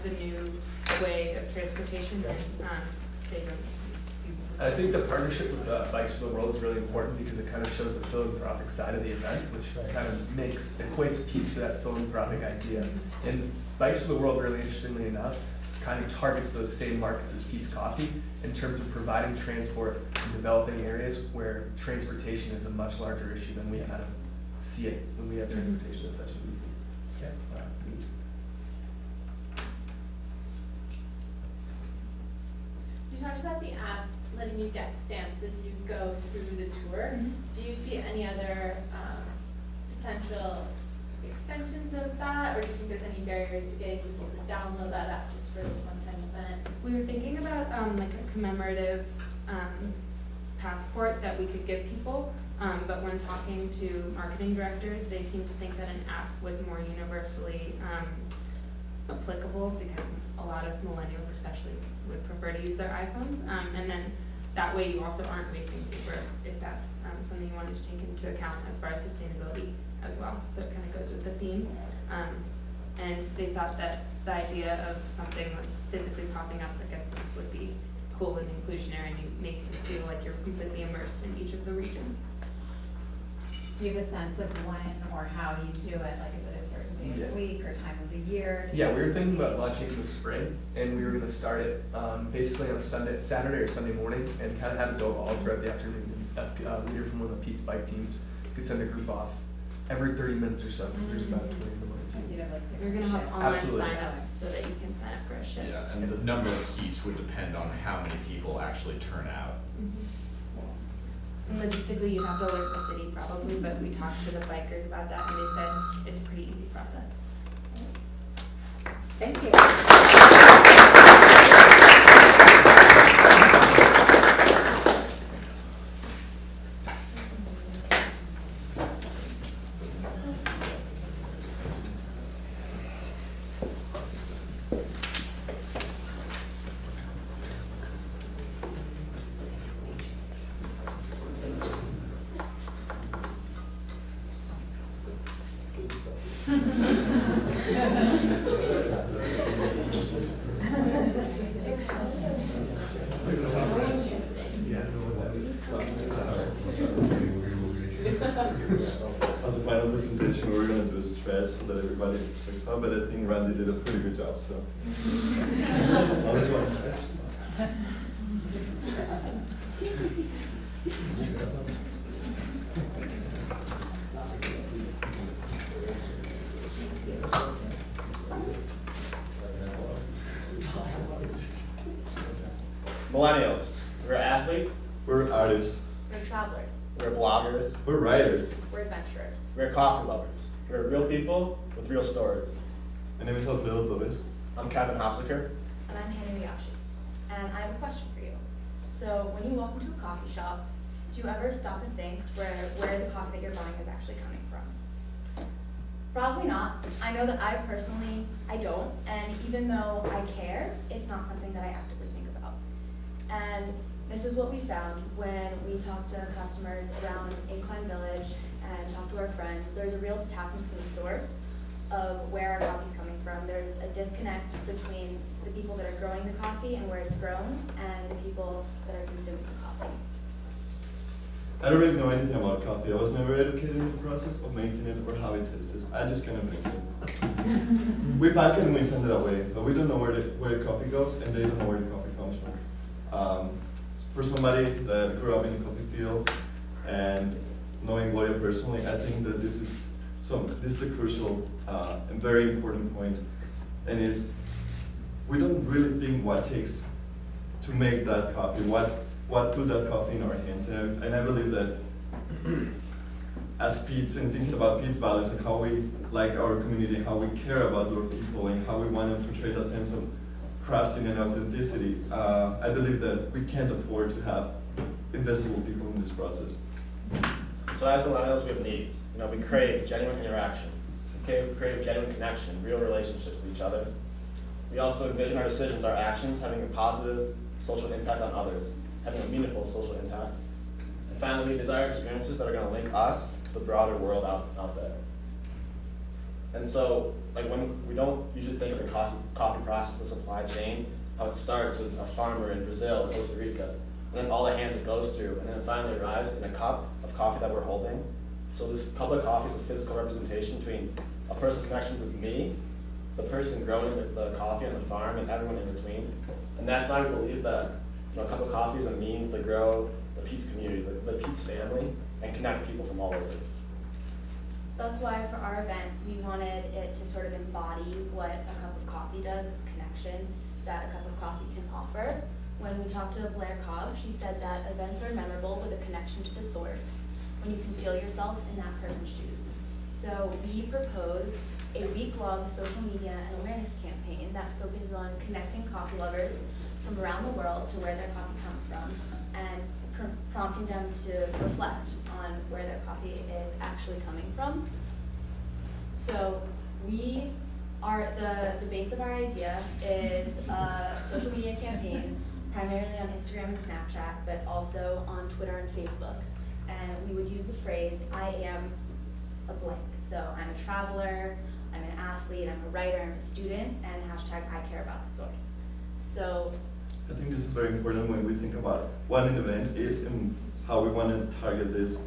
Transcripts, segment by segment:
the new way of transportation. They don't use people. I think the partnership with Bikes for the World is really important because it kind of shows the philanthropic side of the event, which kind of equates Pete's to that philanthropic idea. And Bikes for the World, really interestingly enough, kind of targets those same markets as Pete's Coffee in terms of providing transport in developing areas where transportation is a much larger issue than we kind of see it when we have transportation as such as easy. Okay. You talked about the app letting you get stamps as you go through the tour. Do you see any other potential extensions of that, or do you think there's any barriers to getting people to download that app just for this one-time event? We were thinking about like a commemorative passport that we could give people, but when talking to marketing directors, they seem to think that an app was more universally applicable because a lot of millennials especially would prefer to use their iPhones, and then that way you also aren't wasting paper if that's something you wanted to take into account as far as sustainability as well. So it kind of goes with the theme. And they thought that the idea of something like physically popping up, I guess, would be cool and inclusionary, and it makes you feel like you're completely immersed in each of the regions. Do you have a sense of when or how you do it? Like, is it a certain day of the week or time of the year? Yeah, we were thinking about launching in the spring, and we were going to start it basically on Saturday or Sunday morning, and kind of have it go all throughout the afternoon. A leader from one of the Pete's bike teams could send a group off every 30 minutes or so, because there's about 20 in the morning. We're going to have online Absolutely. sign-ups so that you can sign up for a shift. Yeah, and the number of heats would depend on how many people actually turn out. And logistically, you'd have to alert the city probably, but we talked to the bikers about that, and they said it's a pretty easy process. Thank you. As a final presentation, we're going to do a stretch so that everybody picks up, but I think Randy did a pretty good job, so. Now this one, stretch. Millennials, we're athletes, We're artists. We're travelers. we're bloggers, We're writers. We're adventurers. we're coffee lovers. We're real people with real stories. My name is Alfredo Torres. I'm Kevin Hopsiker. And I'm Hannah Miyashi. And I have a question for you. So when you walk into a coffee shop, do you ever stop and think where the coffee that you're buying is actually coming from? Probably not. I know that I don't, and even though I care, it's not something that I actively think about. And this is what we found when we talked to customers around Incline Village and talked to our friends. There's a real detachment from the source of where our coffee's coming from. There's a disconnect between the people that are growing the coffee and where it's grown and the people that are consuming the coffee. I don't really know anything about coffee. I was never educated in the process of making it or how it tastes. I just kind of make it. We pack it and we send it away, but we don't know where the coffee goes, and they don't know where the coffee comes from. For somebody that grew up in the coffee field and knowing Gloria personally, I think that this is a crucial and very important point, and is we don't really think what takes to make that coffee, what put that coffee in our hands, and I believe that as Pete's and thinking about Pete's values and how we like our community, how we care about our people, and how we want to portray that sense of crafting and authenticity, I believe that we can't afford to have invisible people in this process. So as millennials, we have needs. We crave genuine interaction. We crave genuine connection, real relationships with each other. We also envision our decisions, our actions, having a positive social impact on others, having a meaningful social impact. And finally, we desire experiences that are going to link us to the broader world out there. And so, like when we don't usually think of the coffee process, the supply chain, how it starts with a farmer in Brazil, Costa Rica, and then all the hands it goes through, and then it finally arrives in a cup of coffee that we're holding. So this cup of coffee is a physical representation between a person's connection with me, the person growing the coffee on the farm, and everyone in between. And that's why we believe that a cup of coffee is a means to grow the Pete's community, the Pete's family, and connect people from all over. That's why for our event, we wanted it to sort of embody what a cup of coffee does, this connection that a cup of coffee can offer. When we talked to Blair Cobb, she said that events are memorable with a connection to the source, when you can feel yourself in that person's shoes. So we propose a week-long social media and awareness campaign that focuses on connecting coffee lovers from around the world to where their coffee comes from, and prompting them to reflect on where their coffee is actually coming from. So we are, the base of our idea is a social media campaign, primarily on Instagram and Snapchat, but also on Twitter and Facebook. And we would use the phrase, I am a blank. So I'm a traveler, I'm an athlete, I'm a writer, I'm a student, and hashtag I care about the source. So I think this is very important when we think about what an event is and how we want to target this.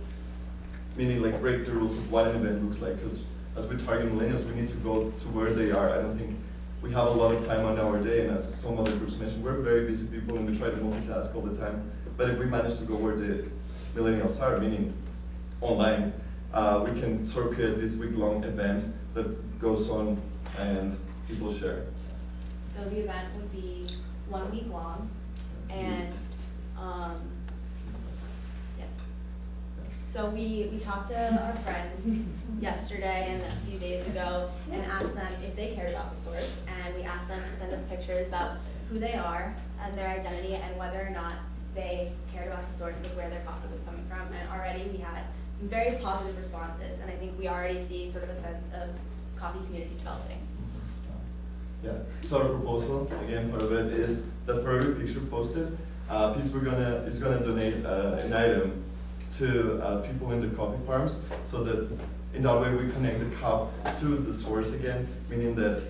Meaning, like, break the rules of what an event looks like, because as we target millennials, we need to go to where they are. I don't think we have a lot of time on our day, and as some other groups mentioned, we're very busy people and we try to multitask all the time. But if we manage to go where the millennials are, meaning online, we can sort of create this week-long event that goes on and people share. So the event would be 1 week long, and yes. So we talked to our friends yesterday and a few days ago and asked them if they cared about the source, and we asked them to send us pictures about who they are and their identity and whether or not they cared about the source of where their coffee was coming from. And already we had some very positive responses, and I think we already see sort of a sense of coffee community developing. Yeah, so our proposal, again, part of it is that for every picture posted, Pete's is gonna donate an item to people in the coffee farms, so that in that way we connect the cup to the source again, meaning that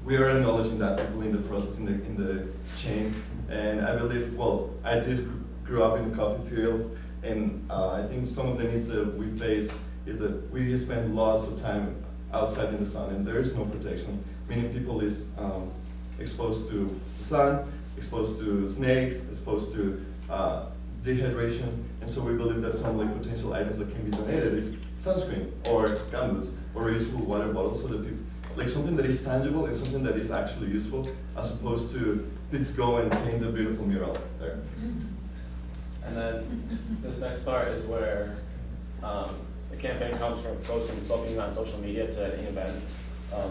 we are acknowledging that people in the process, in the chain. And I believe, well, I did grow up in the coffee field, and I think some of the needs that we face is that we spend lots of time outside in the sun, and there is no protection, meaning people is exposed to the sun, exposed to snakes, exposed to dehydration, and so we believe that some like potential items that can be donated is sunscreen or gumboots or reusable water bottles, so that people, like something that is tangible and something that is actually useful, as opposed to let's go and paint a beautiful mural there. And then this next part is where the campaign goes from being on social media to an event.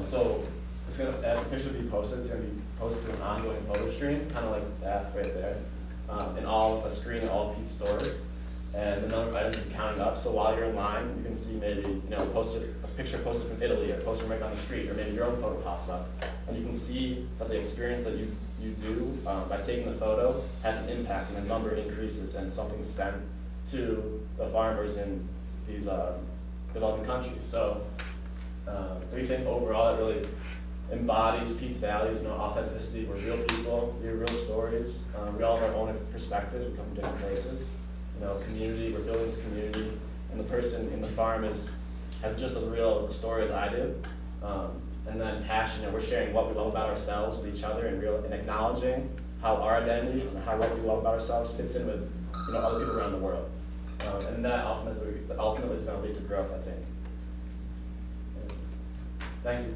So it's gonna, as the picture be posted, it's gonna be posted to an ongoing photo stream, kind of like that right there, in a screen in all of Pete's stores, and the number of items will be counted up. So while you're in line, you can see maybe a picture posted from Italy, or a poster right down the street, or maybe your own photo pops up, and you can see that the experience that you do by taking the photo has an impact, and the number increases, and something's sent to the farmers in these developing countries. So we think overall it really embodies Pete's values, authenticity. We're real people, we have real stories. We all have our own perspectives, we come from different places. Community, we're building this community, and the person in the farm has just as real story as I do. And then passion, we're sharing what we love about ourselves with each other, and acknowledging how our identity and how what we love about ourselves fits in with other people around the world. And that ultimately is going to lead to growth, I think. Thank you.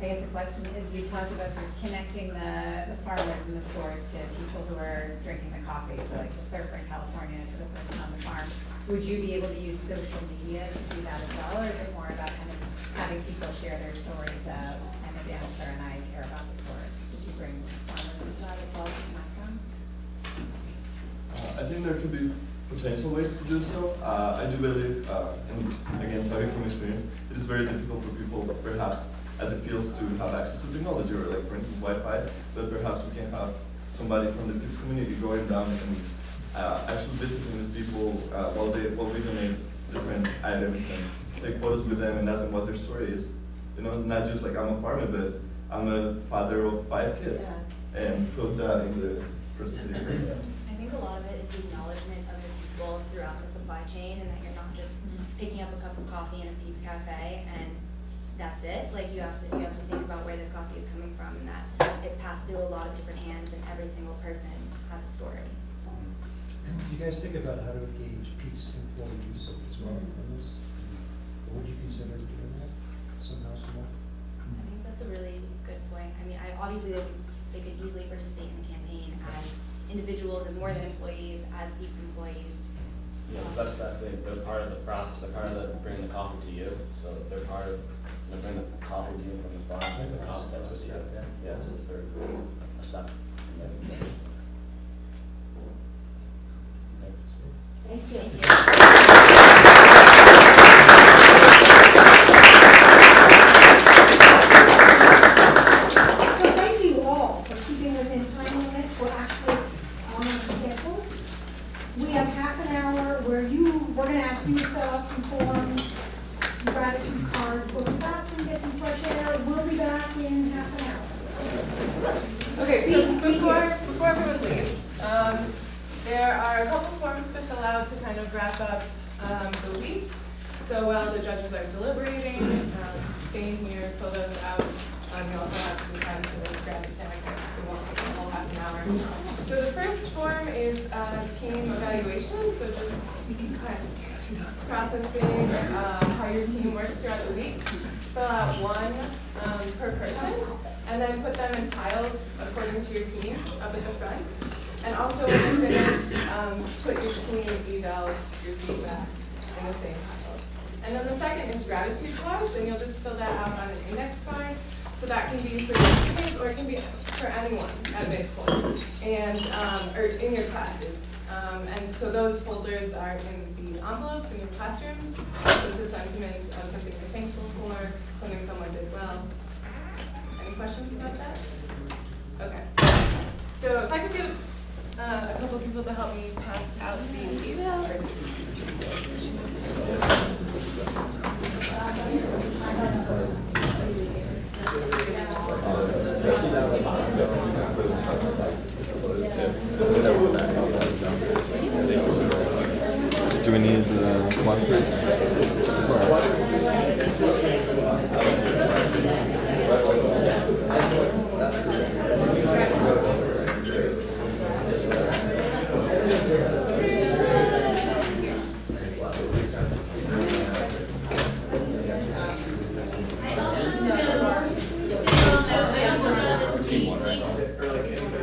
I guess the question is, you talked about sort of connecting the farmers and the source to people who are drinking the coffee, so like the surfer in California to the person on the farm. Would you be able to use social media to do that as well, or is it more about kind of having people share their stories of, I'm a dancer and I care about the source? Did you bring farmers into that as well to connect them? I think there could be potential ways to do so. I do believe, and again, talking from experience, it is very difficult for people perhaps at the fields to have access to technology, or like for instance Wi-Fi, but perhaps we can have somebody from the PITS community going down and actually visiting these people while we donate different items and take photos with them and ask them what their story is. You know, not just like I'm a farmer, but I'm a father of 5 kids, and put that in the presentation. I think a lot of it is the acknowledgement of the people throughout the supply chain, and that you're not just picking up a cup of coffee in a Pete's Cafe and that's it. Like you have to think about where this coffee is coming from, and that it passed through a lot of different hands, and every single person has a story. Do you guys think about how to engage Pete's employees as well in this? Or would you consider doing that somehow, somewhere? I think that's a really good point. I mean, obviously they could easily participate in the campaign as individuals and more than employees, as Pete's employees. Yeah, because that's that thing, they're part of the process, they're part of bringing the coffee to you, so they're part of, they're bringing the coffee to you from the farm, to the coffee that's with you. Yeah, so they're a step. Thank you. So thank you all for keeping within time limits. We're actually on our schedule. We have half an hour where we're going to ask you to fill out some forms, some gratitude cards. We'll be back and get some fresh air. We'll be back in half an hour. Okay, so before everyone leaves, there are a couple forms to fill out to kind of wrap up the week. So while the judges are deliberating, staying here, fill those out. You also have some time to grab a snack if you want to take a whole half an hour. So the first form is team evaluation. So just kind of processing how your team works throughout the week. Fill out one per person, and then put them in piles according to your team up at the front. And also when you're finished, put your team evals, your feedback in the same piles. And then the second is gratitude cards, and you'll just fill that out on an index card. So that can be for your students, or it can be for anyone at MiddCORE, and or in your classes. And so those folders are in the envelopes in your classrooms. It's a sentiment of something you're thankful for, something someone did well. Any questions about that? Okay. So if I could get a couple people to help me pass out the evals. Do we need markers?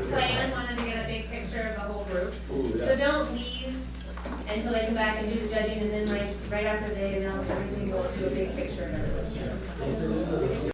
Plan wanted to get a big picture of the whole group. So don't leave until they come back and do the judging, and then like right after they announce everything, we'll do a big picture of everyone.